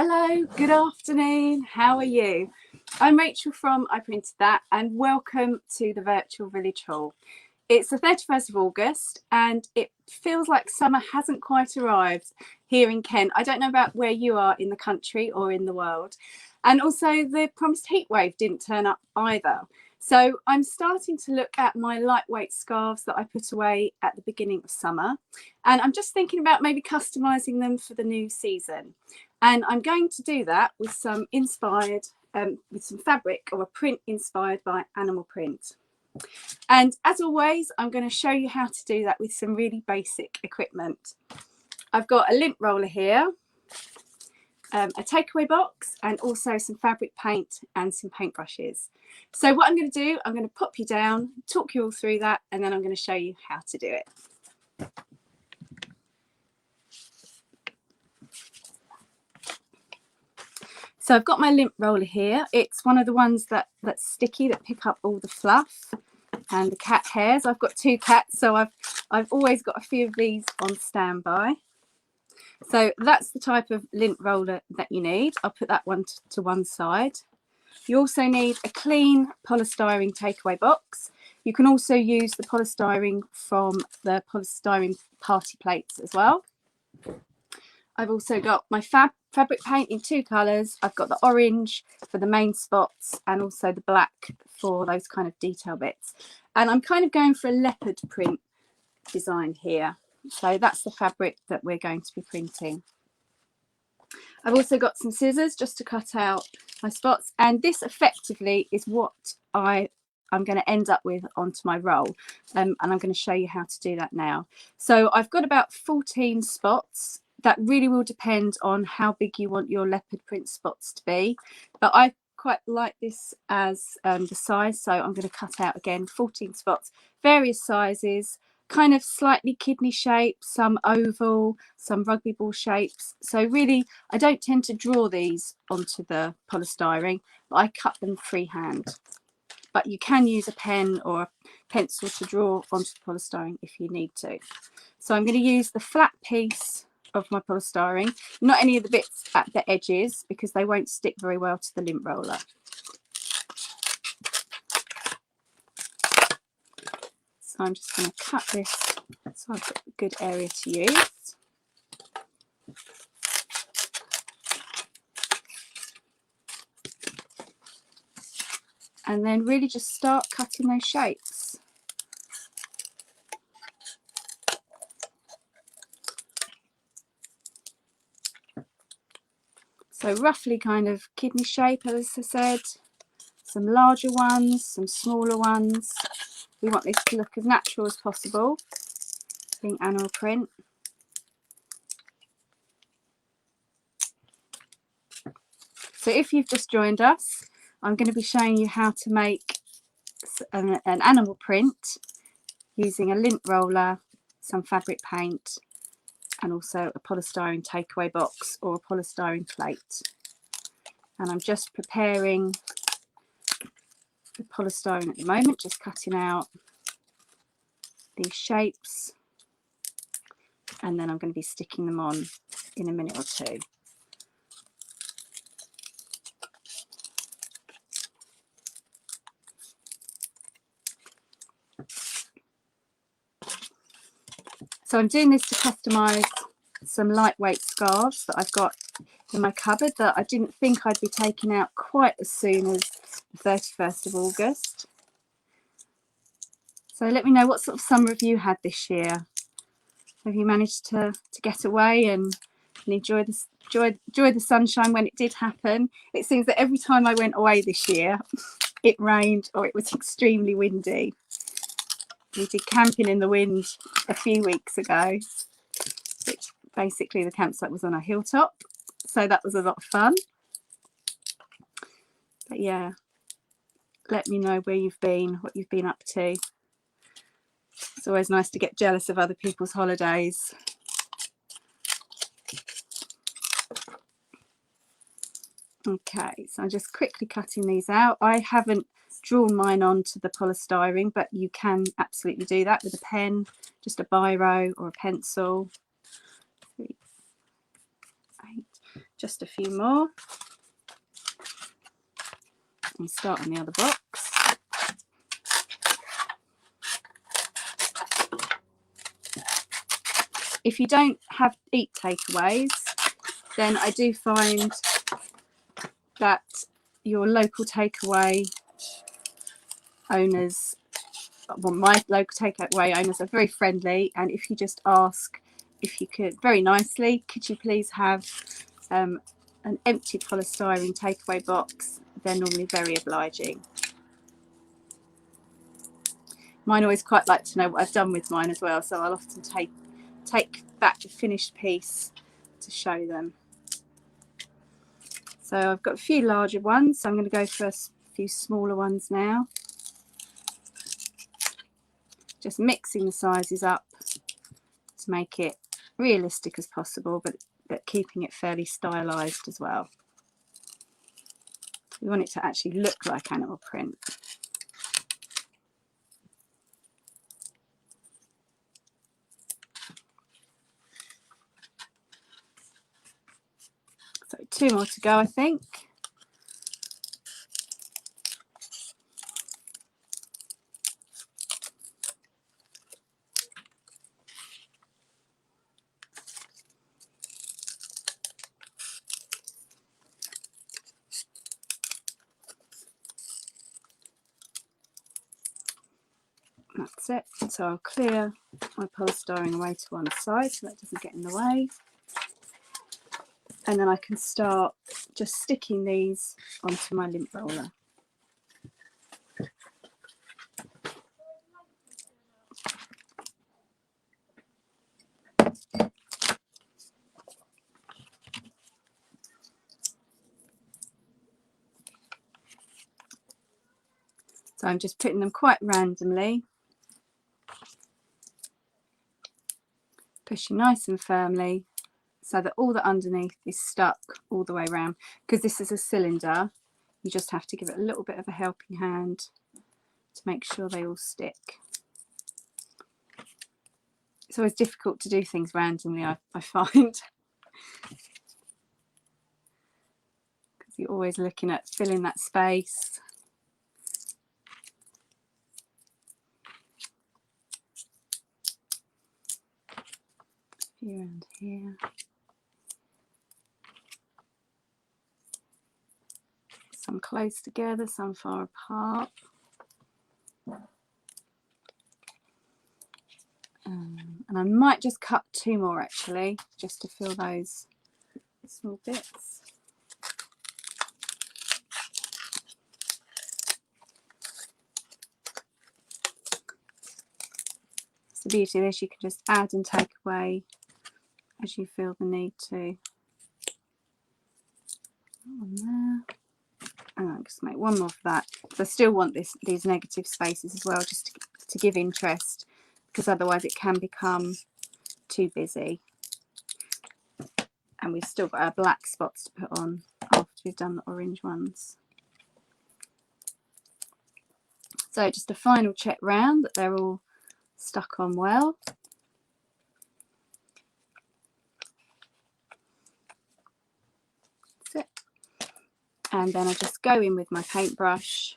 Hello, good afternoon. How are you? I'm Rachel from I Printed That, and welcome to the virtual village hall. It's the 31st of August and it feels like summer hasn't quite arrived here in Kent. I don't know about where you are in the country or in the world. And also the promised heat wave didn't turn up either. So I'm starting to look at my lightweight scarves that I put away at the beginning of summer. And I'm just thinking about maybe customizing them for the new season. And I'm going to do that with some inspired, with some fabric or a print inspired by animal print. And as always, I'm going to show you how to do that with some really basic equipment. I've got a lint roller here, a takeaway box, and also some fabric paint and some paintbrushes. So what I'm going to do, I'm going to pop you down, talk you all through that, and then I'm going to show you how to do it. So I've got my lint roller here. It's one of the ones that's sticky, that pick up all the fluff and the cat hairs. I've got two cats, so I've always got a few of these on standby. So that's the type of lint roller that you need. I'll put that one to one side. You also need a clean polystyrene takeaway box. You can also use the polystyrene from the polystyrene party plates as well. I've also got my fabric paint in two colours. I've got the orange for the main spots and also the black for those kind of detail bits. And I'm kind of going for a leopard print design here. So that's the fabric that we're going to be printing. I've also got some scissors just to cut out my spots. And this effectively is what I'm going to end up with onto my roll. And I'm going to show you how to do that now. So I've got about 14 spots. That really will depend on how big you want your leopard print spots to be. But I quite like this as the size. So I'm going to cut out again 14 spots, various sizes, kind of slightly kidney shapes, some oval, some rugby ball shapes. So really, I don't tend to draw these onto the polystyrene, but I cut them freehand. But you can use a pen or a pencil to draw onto the polystyrene if you need to. So I'm going to use the flat piece of my polystyrene, not any of the bits at the edges, because they won't stick very well to the lint roller. So I'm just going to cut this so I've got a good area to use. And then really just start cutting those shapes. So roughly kind of kidney shape, as I said, some larger ones, some smaller ones. We want this to look as natural as possible, being animal print. So if you've just joined us, I'm going to be showing you how to make an animal print using a lint roller, some fabric paint, and also a polystyrene takeaway box or a polystyrene plate. And I'm just preparing the polystyrene at the moment, just cutting out these shapes, and then I'm going to be sticking them on in a minute or two. So I'm doing this to customize some lightweight scarves that I've got in my cupboard that I didn't think I'd be taking out quite as soon as the 31st of August. So let me know, what sort of summer have you had this year? Have you managed to get away and enjoy the sunshine when it did happen? It seems that every time I went away this year, it rained or it was extremely windy. We did camping in the wind a few weeks ago, which basically the campsite was on a hilltop, so that was a lot of fun. But yeah, let me know where you've been, what you've been up to. It's always nice to get jealous of other people's holidays. Okay, so I'm just quickly cutting these out. I haven't drawn mine onto the polystyrene, but you can absolutely do that with a pen, just a biro or a pencil. 3, 8. just a few more. And start on the other box. If you don't eat takeaways, then I do find that your local takeaway owners, well, my local takeaway owners are very friendly, and if you just ask if you could, very nicely, could you please have an empty polystyrene takeaway box, they're normally very obliging. Mine always quite like to know what I've done with mine as well, so I'll often take back the finished piece to show them. So I've got a few larger ones, so I'm going to go for a few smaller ones now. Just mixing the sizes up to make it realistic as possible, but keeping it fairly stylized as well. We want it to actually look like animal print. So 2 more to go, I think. That's it. So I'll clear my polystyrene away to one side so that doesn't get in the way. And then I can start just sticking these onto my lint roller. So I'm just putting them quite randomly, pushing nice and firmly so that all the underneath is stuck all the way around. Because this is a cylinder, you just have to give it a little bit of a helping hand to make sure they all stick. It's always difficult to do things randomly, I find, because you're always looking at filling that space. A few around here. Some close together, some far apart. And I might just cut 2 more actually, just to fill those small bits. It's the beauty of this, you can just add and take away as you feel the need to. On there. And I'll just make 1 more for that. So I still want these negative spaces as well, just to give interest, because otherwise it can become too busy. And we've still got our black spots to put on after we've done the orange ones. So just a final check round that they're all stuck on well. That's it. And then I just go in with my paintbrush,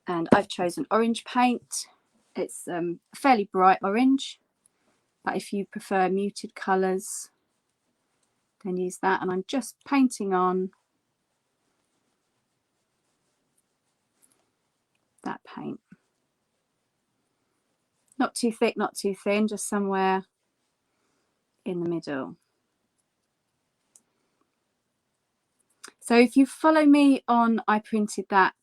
and I've chosen orange paint. It's fairly bright orange, but if you prefer muted colours, then use that. And I'm just painting on that paint. Not too thick, not too thin, just somewhere in the middle. So if you follow me on I Printed That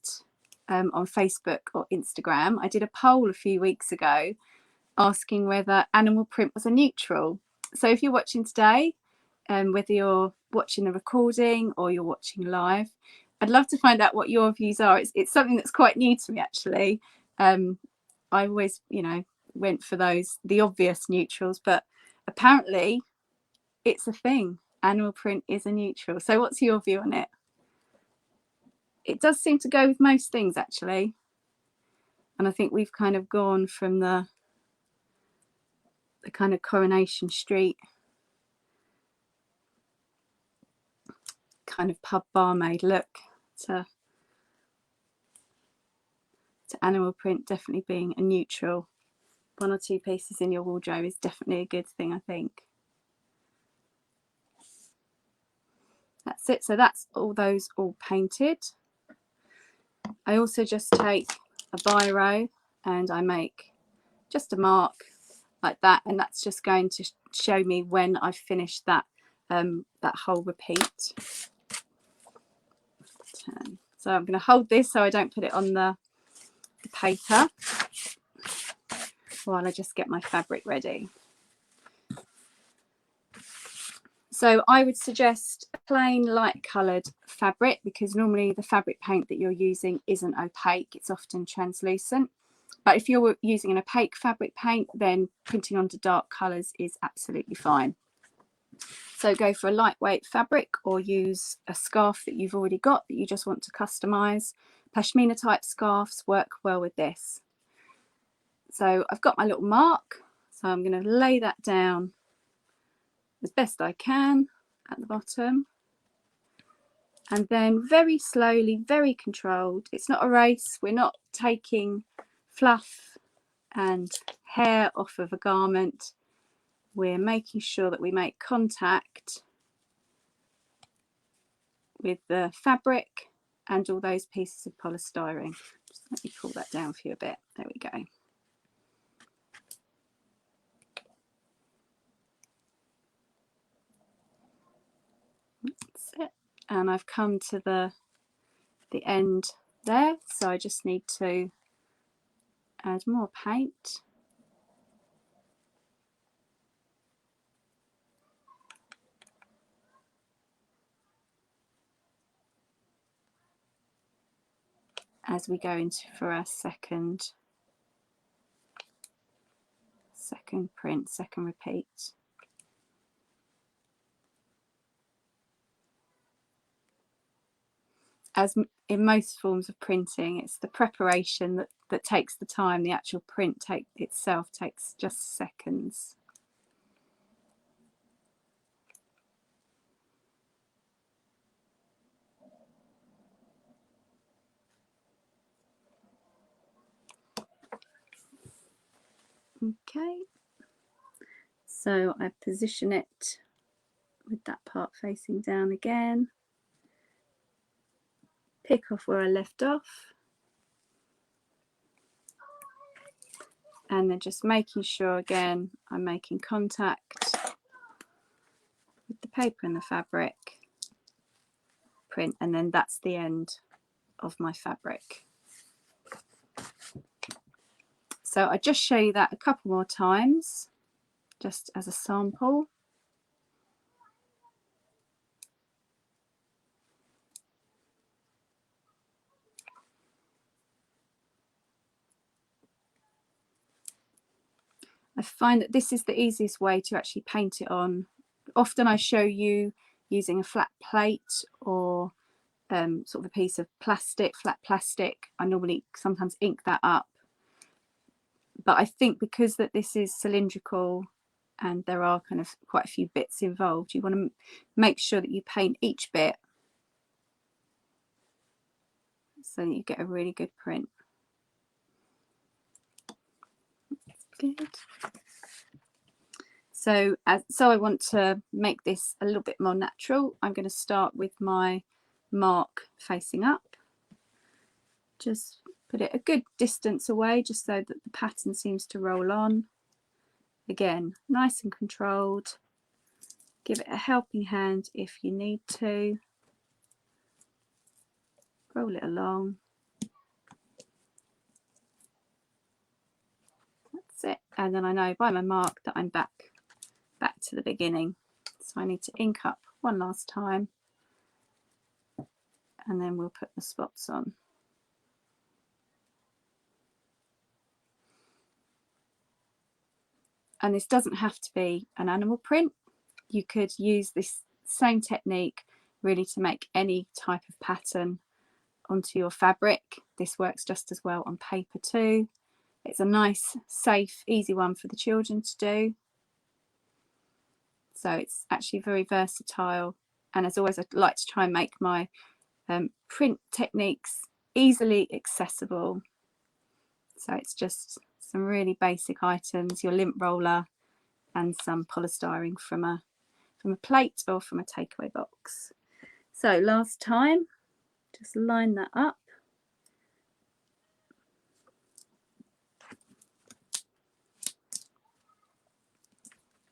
on Facebook or Instagram, I did a poll a few weeks ago asking whether animal print was a neutral. So if you're watching today, whether you're watching the recording or you're watching live, I'd love to find out what your views are. It's something that's quite new to me actually. I always, went for the obvious neutrals, but apparently it's a thing. Animal print is a neutral. So what's your view on it? It does seem to go with most things actually. And I think we've kind of gone from the kind of Coronation Street kind of pub barmaid look to animal print definitely being a neutral. 1 or 2 pieces in your wardrobe is definitely a good thing, I think. That's it. So that's all those all painted. I also just take a biro and I make just a mark like that, and that's just going to show me when I've finished that that whole repeat. So I'm going to hold this so I don't put it on the paper while I just get my fabric ready. So I would suggest a plain light coloured fabric, because normally the fabric paint that you're using isn't opaque, it's often translucent. But if you're using an opaque fabric paint, then printing onto dark colours is absolutely fine. So go for a lightweight fabric, or use a scarf that you've already got that you just want to customise. Pashmina type scarves work well with this. So I've got my little mark, so I'm going to lay that down as best I can at the bottom, and then very slowly, very controlled. It's not a race, we're not taking fluff and hair off of a garment, we're making sure that we make contact with the fabric and all those pieces of polystyrene. Just let me pull that down for you a bit. There we go. That's it. And I've come to the end there, so I just need to add more paint. As we go into for our second print, second repeat. As in most forms of printing, it's the preparation that takes the time. The actual print itself takes just seconds. Okay, so I position it with that part facing down again, pick off where I left off, and then just making sure again I'm making contact with the paper and the fabric, print, and then that's the end of my fabric. So I just show you that a couple more times just as a sample. I find that this is the easiest way to actually paint it on. Often I show you using a flat plate or sort of a piece of plastic, flat plastic. I normally sometimes ink that up. But I think because that this is cylindrical and there are kind of quite a few bits involved, you want to make sure that you paint each bit so that you get a really good print. Good. So I want to make this a little bit more natural. I'm going to start with my mark facing up. Just put it a good distance away just so that the pattern seems to roll on. Again, nice and controlled. Give it a helping hand if you need to. Roll it along. That's it. And then I know by my mark that I'm back to the beginning. So I need to ink up one last time, and then we'll put the spots on. And this doesn't have to be an animal print. You could use this same technique really to make any type of pattern onto your fabric. This works just as well on paper too. It's a nice, safe, easy one for the children to do. So it's actually very versatile And as always, I'd like to try and make my print techniques easily accessible. So it's just some really basic items, your lint roller and some polystyrene from a plate or from a takeaway box. So last time, just line that up.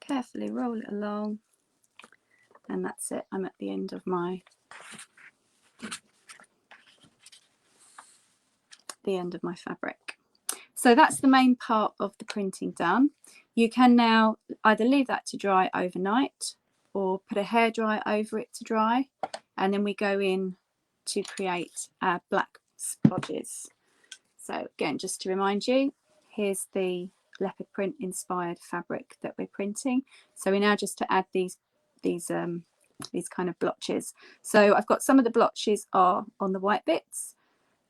Carefully roll it along, and that's it. I'm at the end of my fabric. So that's the main part of the printing done. You can now either leave that to dry overnight or put a hairdryer over it to dry, and then we go in to create our black splodges. So again, just to remind you, here's the leopard print inspired fabric that we're printing. So we now just to add these kind of blotches. So I've got some of the blotches are on the white bits,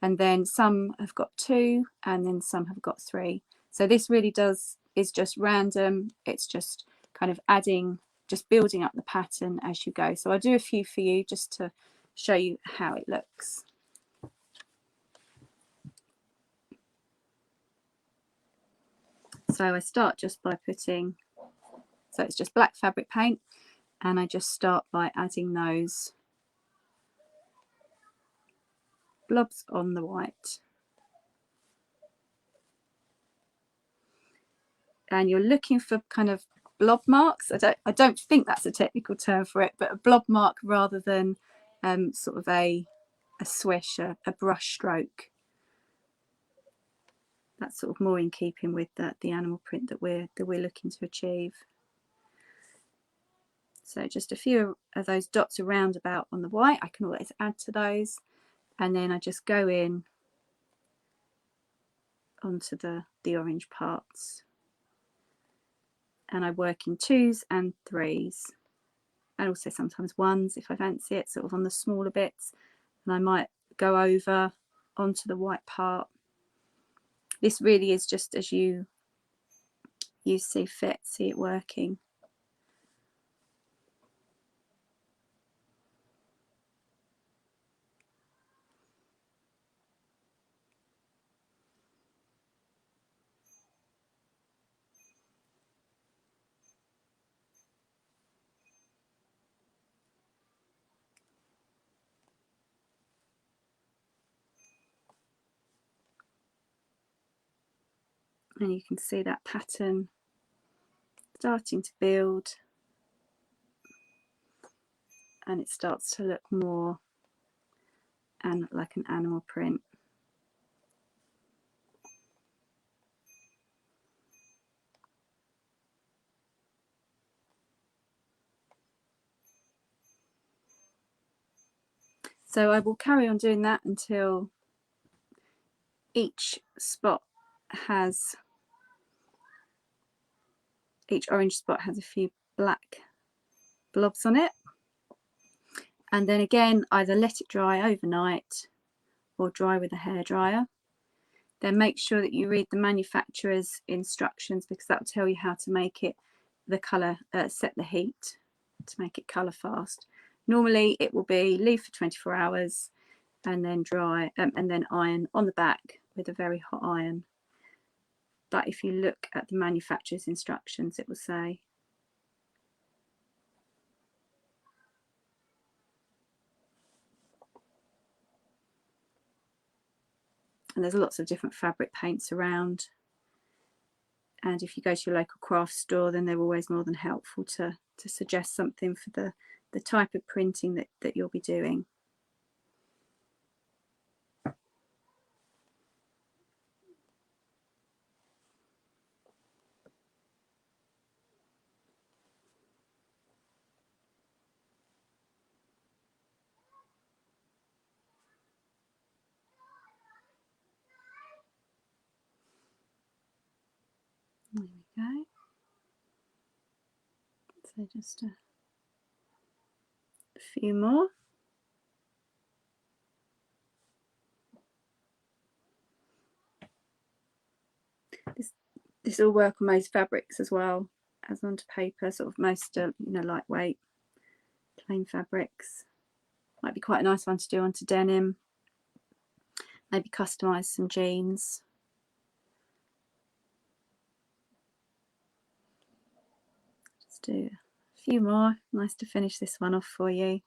and then some have got 2, and then some have got 3. So this really is just random. It's just kind of adding, just building up the pattern as you go. So I'll do a few for you just to show you how it looks. So I start just by putting, so it's just black fabric paint, and I just start by adding those blobs on the white. And you're looking for kind of blob marks. I don't think that's a technical term for it, but a blob mark rather than sort of a swish, a brush stroke. That's sort of more in keeping with the animal print that we're looking to achieve. So just a few of those dots around about on the white. I can always add to those, and then I just go in onto the orange parts, and I work in 2s and 3s, and also sometimes 1s if I fancy it, sort of on the smaller bits, and I might go over onto the white part. This really is just as you see fit, see it working. And you can see that pattern starting to build, and it starts to look more and like an animal print. So I will carry on doing that until each orange spot has a few black blobs on it, and then again either let it dry overnight or dry with a hairdryer. Then make sure that you read the manufacturer's instructions, because that will tell you how to make it the colour, set the heat to make it colour fast. Normally it will be leave for 24 hours and then dry, and then iron on the back with a very hot iron. But if you look at the manufacturer's instructions, it will say. And there's lots of different fabric paints around, and if you go to your local craft store, then they're always more than helpful to suggest something for the type of printing that you'll be doing. There we go. So just a few more. This will work on most fabrics as well as onto paper, sort of most lightweight plain fabrics. Might be quite a nice one to do onto denim. Maybe customise some jeans. Let's do a few more. Nice to finish this one off for you.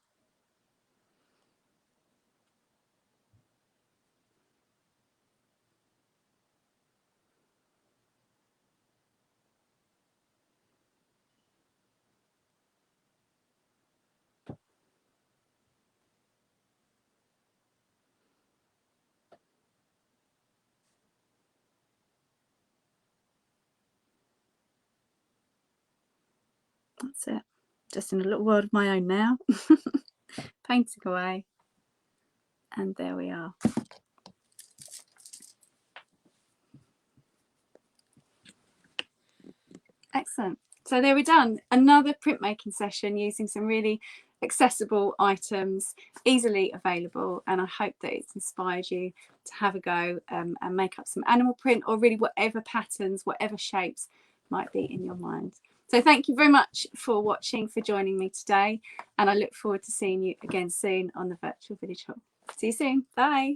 That's it. Just in a little world of my own now. Painting away. And there we are. Excellent. So there we're done. Another printmaking session using some really accessible items, easily available, and I hope that it's inspired you to have a go and make up some animal print, or really whatever patterns, whatever shapes might be in your mind. So thank you very much for watching, for joining me today, and I look forward to seeing you again soon on the Virtual Village Hall. See you soon. Bye.